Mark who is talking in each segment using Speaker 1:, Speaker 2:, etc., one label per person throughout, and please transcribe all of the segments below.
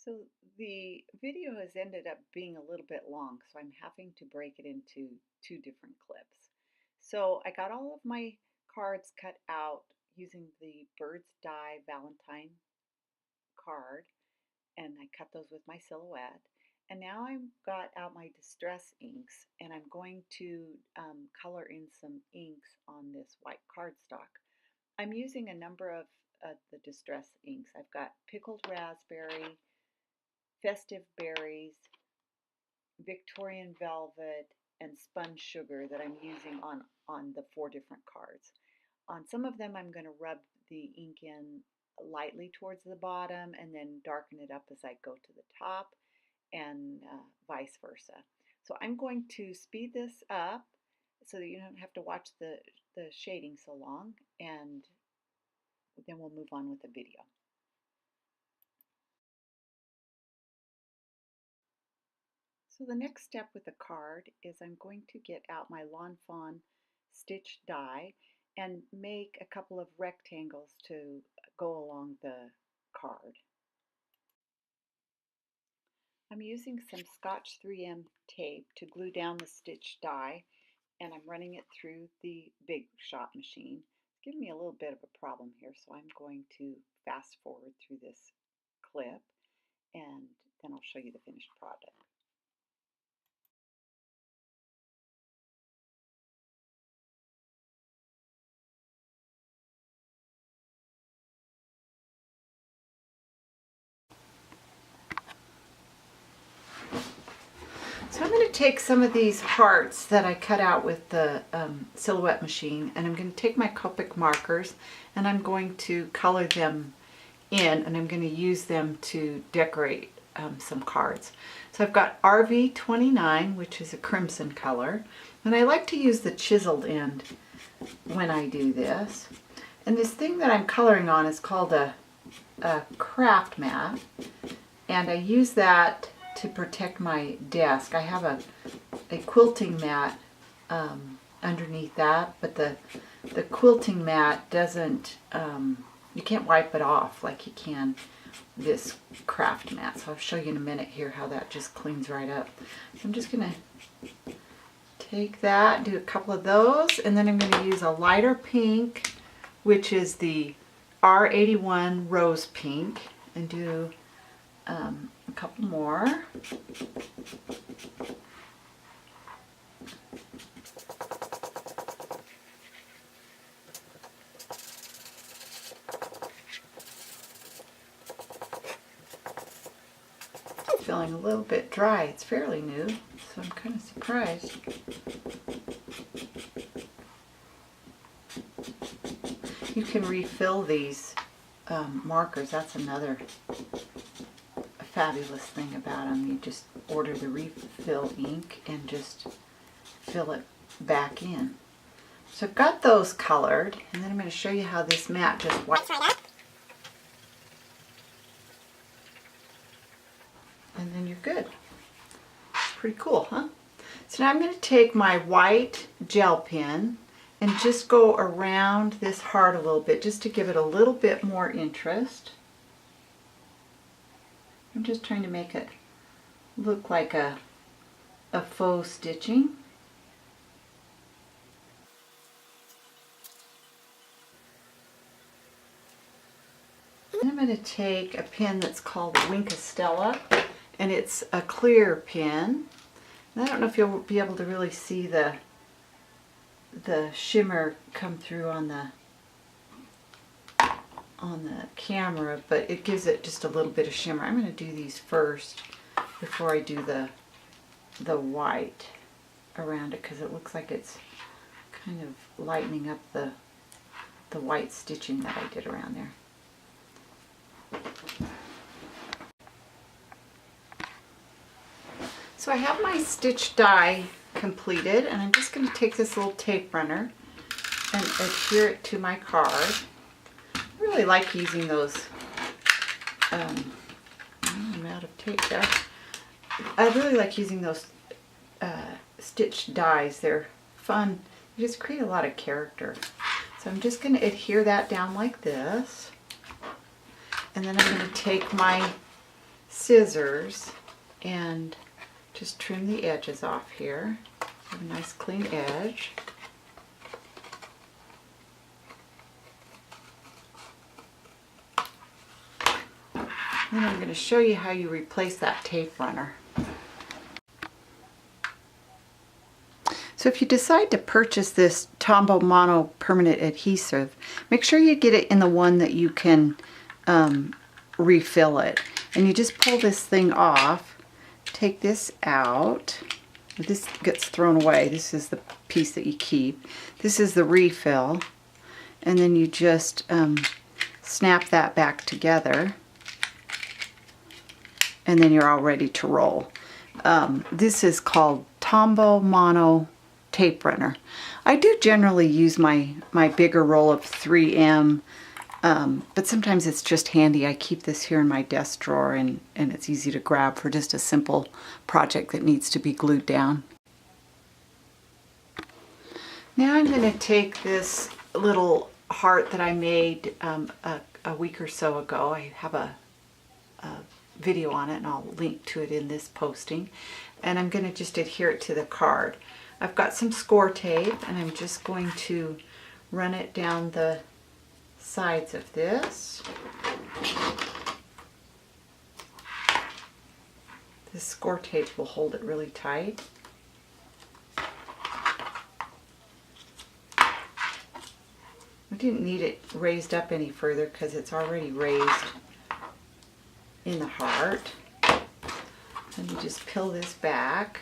Speaker 1: So the video has ended up being a little bit long, so I'm having to break it into two different clips. So I got all of my cards cut out using the Bird's Die Valentine card, and I cut those with my silhouette. And now I've got out my distress inks, and I'm going to color in some inks on this white cardstock. I'm using a number of the distress inks. I've got pickled raspberry, festive berries, Victorian velvet, and spun sugar that I'm using on the four different cards. On some of them, I'm going to rub the ink in lightly towards the bottom and then darken it up as I go to the top, and vice versa. So I'm going to speed this up so that you don't have to watch the shading so long, and then we'll move on with the video. So the next step with the card is I'm going to get out my Lawn Fawn stitch die and make a couple of rectangles to go along the card. I'm using some Scotch 3M tape to glue down the stitch die, and I'm running it through the Big Shot machine. It's giving me a little bit of a problem here, so I'm going to fast forward through this clip, and then I'll show you the finished product. So I'm going to take some of these hearts that I cut out with the silhouette machine, and I'm going to take my Copic markers and I'm going to color them in, and I'm going to use them to decorate some cards. So I've got RV29, which is a crimson color, and I like to use the chiseled end when I do this. And this thing that I'm coloring on is called a craft mat, and I use that to protect my desk. I have a quilting mat underneath that, but the quilting mat doesn't, you can't wipe it off like you can this craft mat. So I'll show you in a minute here how that just cleans right up. So I'm just going to take that, do a couple of those, and then I'm going to use a lighter pink, which is the R81 Rose Pink, and do a couple more. Feeling a little bit dry. It's fairly new, so I'm kind of surprised. You can refill these markers. That's another fabulous thing about them. You just order the refill ink and just fill it back in. So I've got those colored, and then I'm going to show you how this mat just wipes right up. And then you're good. Pretty cool, huh? So now I'm going to take my white gel pen and just go around this heart a little bit, just to give it a little bit more interest. I'm just trying to make it look like a faux stitching. Then I'm going to take a pen that's called Winkostella, and it's a clear pen. And I don't know if you'll be able to really see the shimmer come through on the camera, but it gives it just a little bit of shimmer. I'm going to do these first before I do the white around it, because it looks like it's kind of lightening up the white stitching that I did around there. So I have my stitch die completed, and I'm just going to take this little tape runner and adhere it to my card. I really like using those, I'm out of tape there. I really like using those stitch dies. They're fun. They just create a lot of character. So I'm just going to adhere that down like this. And then I'm going to take my scissors and just trim the edges off here. Have a nice clean edge. Then I'm going to show you how you replace that tape runner. So if you decide to purchase this Tombow Mono permanent adhesive, make sure you get it in the one that you can refill it. And you just pull this thing off, take this out. This gets thrown away. This is the piece that you keep. This is the refill. And then you just snap that back together. And then you're all ready to roll. This is called Tombow Mono tape runner. I do generally use my bigger roll of 3M, but sometimes it's just handy. I keep this here in my desk drawer, and it's easy to grab for just a simple project that needs to be glued down. Now I'm going to take this little heart that I made a week or so ago. I have a video on it, and I'll link to it in this posting. And I'm going to just adhere it to the card. I've got some score tape, and I'm just going to run it down the sides of this. This score tape will hold it really tight. I didn't need it raised up any further because it's already raised in the heart. And you just peel this back.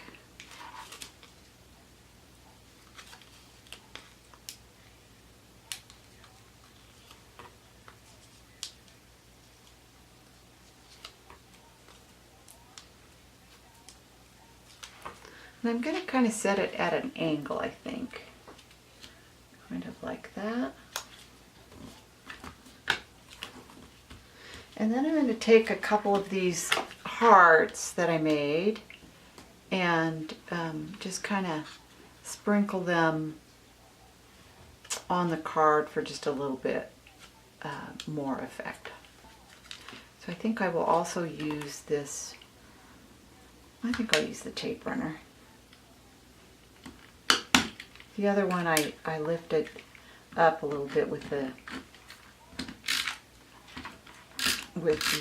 Speaker 1: And I'm going to kind of set it at an angle, I think. Kind of like that. And then I'm going to take a couple of these hearts that I made and just kind of sprinkle them on the card for just a little bit more effect. So I think I will also use this, I think I'll use the tape runner. The other one I lifted up a little bit with the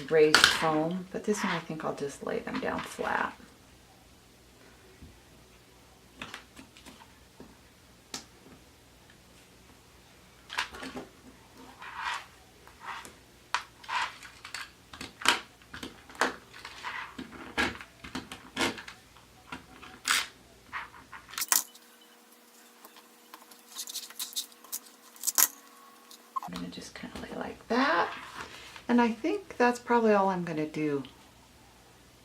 Speaker 1: raised foam, but this one I think I'll just lay them down flat. I'm going to just kind of lay like that. And I think that's probably all I'm going to do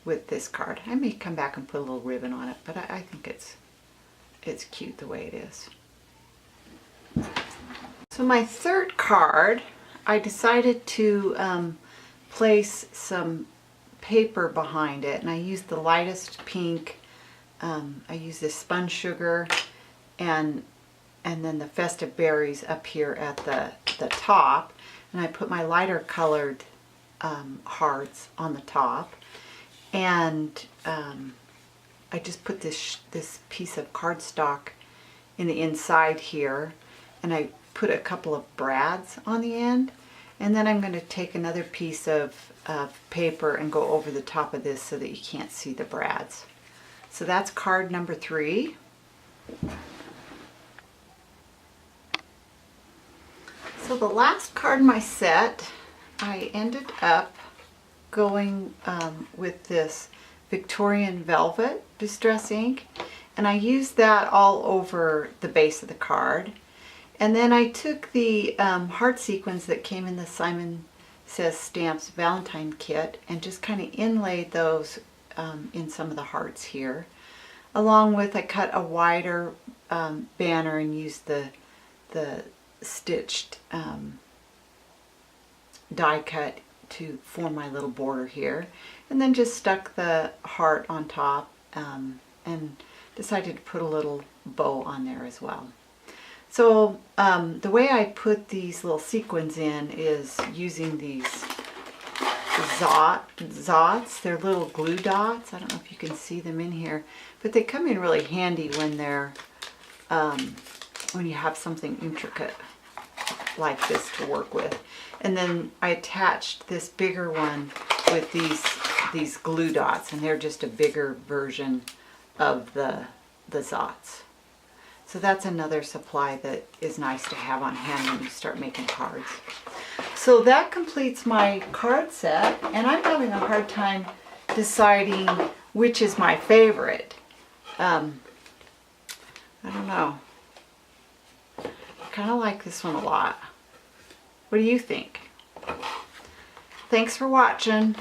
Speaker 1: with this card. I may come back and put a little ribbon on it, but I think it's cute the way it is. So my third card, I decided to place some paper behind it, and I used the lightest pink. I used this spun sugar and then the festive berries up here at the top. And I put my lighter colored hearts on the top, and I just put this piece of cardstock in the inside here, and I put a couple of brads on the end, and then I'm going to take another piece of paper and go over the top of this so that you can't see the brads. So that's card number 3. So the last card in my set, I ended up going with this Victorian Velvet Distress ink, and I used that all over the base of the card. And then I took the heart sequins that came in the Simon Says Stamps Valentine kit and just kind of inlaid those in some of the hearts here. Along with, I cut a wider banner and used the stitched die cut to form my little border here, and then just stuck the heart on top and decided to put a little bow on there as well. So the way I put these little sequins in is using these Zots. They're little glue dots. I don't know if you can see them in here, but they come in really handy when they're when you have something intricate like this to work with. And then I attached this bigger one with these glue dots, and they're just a bigger version of the Zots. So that's another supply that is nice to have on hand when you start making cards. So that completes my card set, and I'm having a hard time deciding which is my favorite. I don't know. I kind of like this one a lot. What do you think? Thanks for watching.